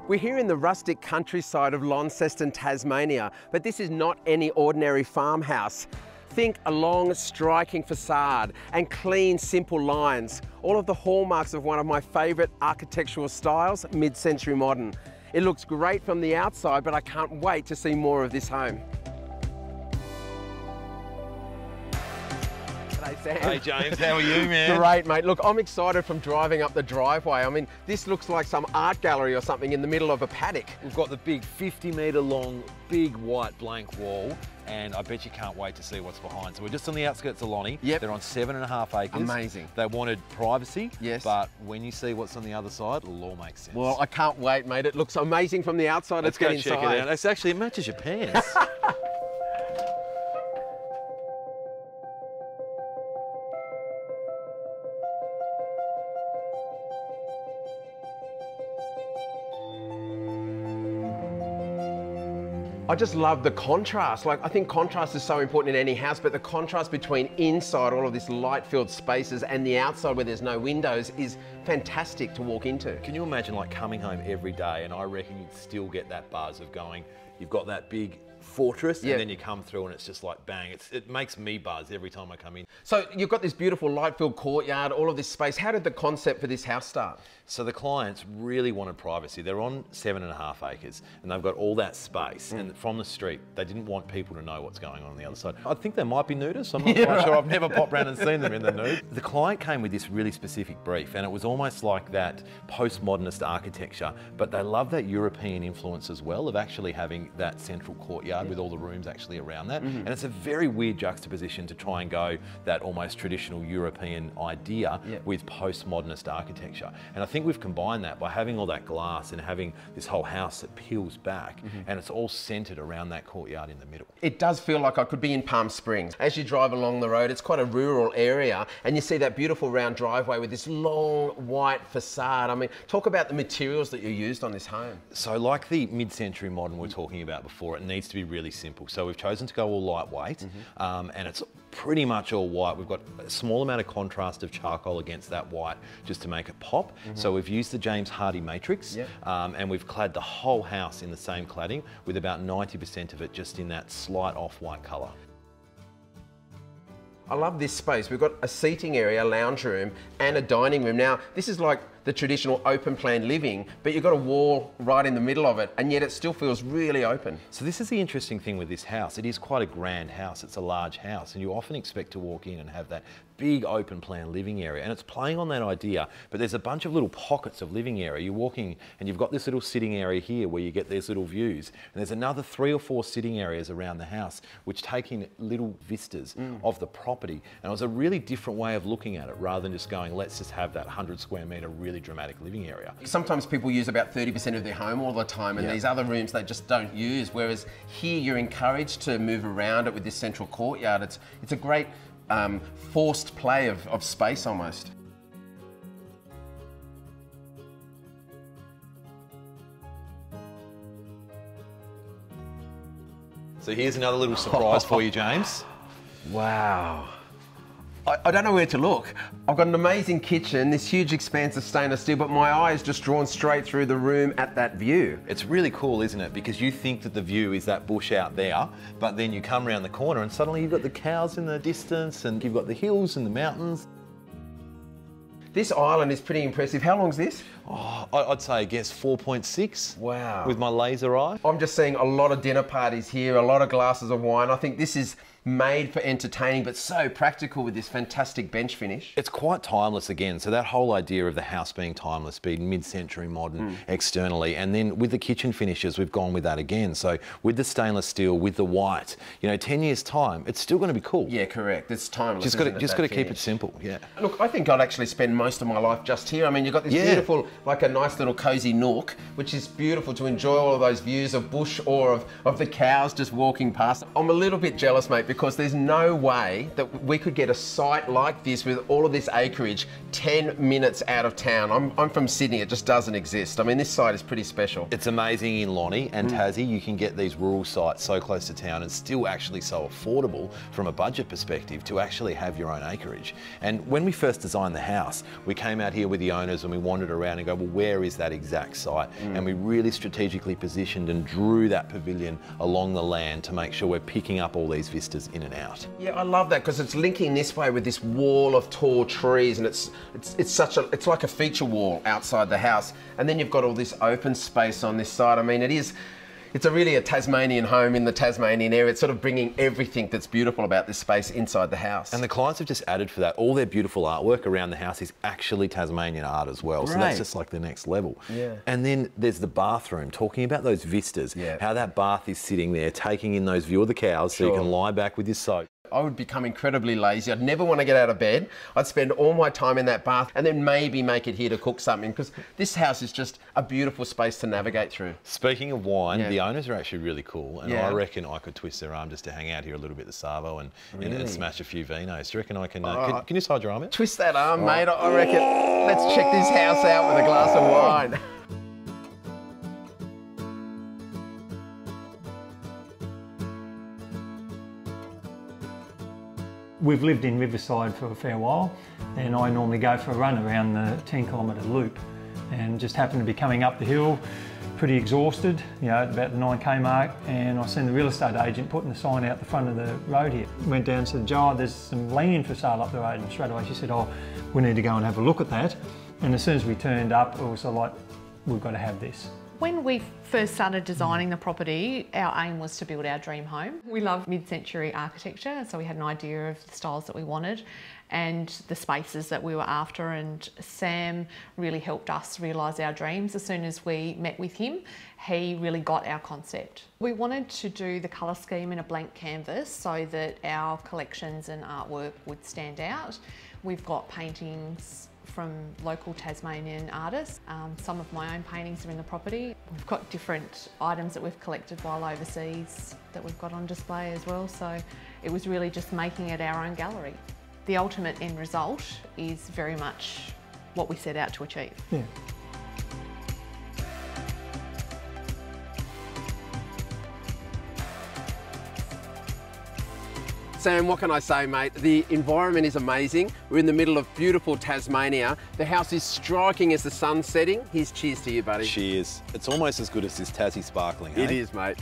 We're here in the rustic countryside of Launceston, Tasmania, but this is not any ordinary farmhouse. Think a long, striking facade and clean, simple lines. All of the hallmarks of one of my favourite architectural styles, mid-century modern. It looks great from the outside, but I can't wait to see more of this home. Hey James, how are you, man? Great, mate. Look, I'm excited from driving up the driveway. I mean, this looks like some art gallery or something in the middle of a paddock. We've got the big 50-metre long, big white blank wall, and I bet you can't wait to see what's behind. So we're just on the outskirts of Lonnie. Yep. They're on 7.5 acres. Amazing. They wanted privacy, yes, but when you see what's on the other side, it'll all make sense. Well, I can't wait, mate. It looks amazing from the outside. Let's go check it out. It's actually, it matches your pants. I just love the contrast. Like, I think contrast is so important in any house, but the contrast between inside all of this light-filled spaces and the outside where there's no windows is fantastic to walk into. Can you imagine like coming home every day and I reckon you'd still get that buzz of going, you've got that big fortress, yep, and then you come through and it's just like bang. It makes me buzz every time I come in. So you've got this beautiful light-filled courtyard, all of this space. How did the concept for this house start? So the clients really wanted privacy. They're on 7.5 acres and they've got all that space, and from the street, they didn't want people to know what's going on the other side. I think they might be nudists. I'm not quite sure. I've never popped around and seen them in the nude. The client came with this really specific brief, and it was almost like that postmodernist architecture, but they love that European influence as well of actually having that central courtyard, with all the rooms actually around that. And it's a very weird juxtaposition to try and go that almost traditional European idea with postmodernist architecture. And I think we've combined that by having all that glass and having this whole house that peels back, and it's all centered around that courtyard in the middle. It does feel like I could be in Palm Springs. As you drive along the road, it's quite a rural area, and you see that beautiful round driveway with this long white facade. I mean, talk about the materials that you used on this home. So like the mid-century modern we were talking about before, it needs to be really simple. So we've chosen to go all lightweight, and it's pretty much all white. We've got a small amount of contrast of charcoal against that white just to make it pop. So we've used the James HARDIE Matrix, and we've clad the whole house in the same cladding with about 90% of it just in that slight off-white colour. I love this space. We've got a seating area, a lounge room, and a dining room. Now, this is like the traditional open plan living, but you've got a wall right in the middle of it, and yet it still feels really open. So this is the interesting thing with this house. It is quite a grand house. It's a large house, and you often expect to walk in and have that big open plan living area, and it's playing on that idea, but there's a bunch of little pockets of living area. You're walking and you've got this little sitting area here where you get these little views, and there's another 3 or 4 sitting areas around the house which take in little vistas of the property, and it was a really different way of looking at it rather than just going, let's just have that 100 square metre really dramatic living area. Sometimes people use about 30% of their home all the time, and these other rooms they just don't use, whereas here you're encouraged to move around it with this central courtyard. It's a great forced play of space almost. So here's another little surprise for you, James. Wow. I don't know where to look. I've got an amazing kitchen, this huge expanse of stainless steel, but my eye is just drawn straight through the room at that view. It's really cool, isn't it? Because you think that the view is that bush out there, but then you come around the corner and suddenly you've got the cows in the distance and you've got the hills and the mountains. This island is pretty impressive. How long's this? Oh, I'd say, I guess, 4.6. Wow. With my laser eye. I'm just seeing a lot of dinner parties here, a lot of glasses of wine. I think this is made for entertaining, but so practical with this fantastic bench finish. It's quite timeless again. So that whole idea of the house being timeless, being mid-century modern externally, and then with the kitchen finishes, we've gone with that again. So with the stainless steel, with the white, you know, 10 years time, it's still going to be cool. Yeah, correct. It's timeless. Just got to keep it simple. Yeah. Look, I think I'd actually spend most of my life just here. I mean, you've got this beautiful, like a nice little cozy nook, which is beautiful to enjoy all of those views of bush or of the cows just walking past. I'm a little bit jealous, mate, because because there's no way that we could get a site like this with all of this acreage 10 minutes out of town. I'm from Sydney, it just doesn't exist. I mean, this site is pretty special. It's amazing in Lonnie and Tassie, you can get these rural sites so close to town and still actually so affordable from a budget perspective to actually have your own acreage. And when we first designed the house, we came out here with the owners and we wandered around and go, well, where is that exact site? And we really strategically positioned and drew that pavilion along the land to make sure we're picking up all these vistas in and out. Yeah, I love that because it's linking this way with this wall of tall trees, and it's like a feature wall outside the house, and then you've got all this open space on this side. I mean, it's really a Tasmanian home in the Tasmanian area. It's sort of bringing everything that's beautiful about this space inside the house. And the clients have just added for that, all their beautiful artwork around the house is actually Tasmanian art as well. Great. So that's just like the next level. Yeah. And then there's the bathroom, talking about those vistas, how that bath is sitting there, taking in those view of the cows so you can lie back with your soap. I would become incredibly lazy. I'd never want to get out of bed. I'd spend all my time in that bath and then maybe make it here to cook something, because this house is just a beautiful space to navigate through. Speaking of wine, the owners are actually really cool, and I reckon I could twist their arm just to hang out here a little bit at the Savo and smash a few vinos. Do you reckon I can, can you just hold your arm out? Twist that arm, mate. I reckon. Let's check this house out with a glass of wine. We've lived in Riverside for a fair while, and I normally go for a run around the 10-kilometre loop, and just happened to be coming up the hill, pretty exhausted, you know, at about the 9k mark, and I seen the real estate agent putting a sign out the front of the road here. Went down and said, "Joe, there's some land for sale up the road," and straight away she said, "Oh, we need to go and have a look at that." And as soon as we turned up, it was like, we've got to have this. When we first started designing the property, our aim was to build our dream home. We love mid-century architecture, so we had an idea of the styles that we wanted and the spaces that we were after, and Sam really helped us realise our dreams. As soon as we met with him, he really got our concept. We wanted to do the colour scheme in a blank canvas so that our collections and artwork would stand out. We've got paintings from local Tasmanian artists. Some of my own paintings are in the property. We've got different items that we've collected while overseas that we've got on display as well, so it was really just making it our own gallery. The ultimate end result is very much what we set out to achieve. Yeah. Sam, what can I say, mate? The environment is amazing. We're in the middle of beautiful Tasmania. The house is striking as the sun's setting. Here's cheers to you, buddy. Cheers. It's almost as good as this Tassie sparkling, hey? It is, mate.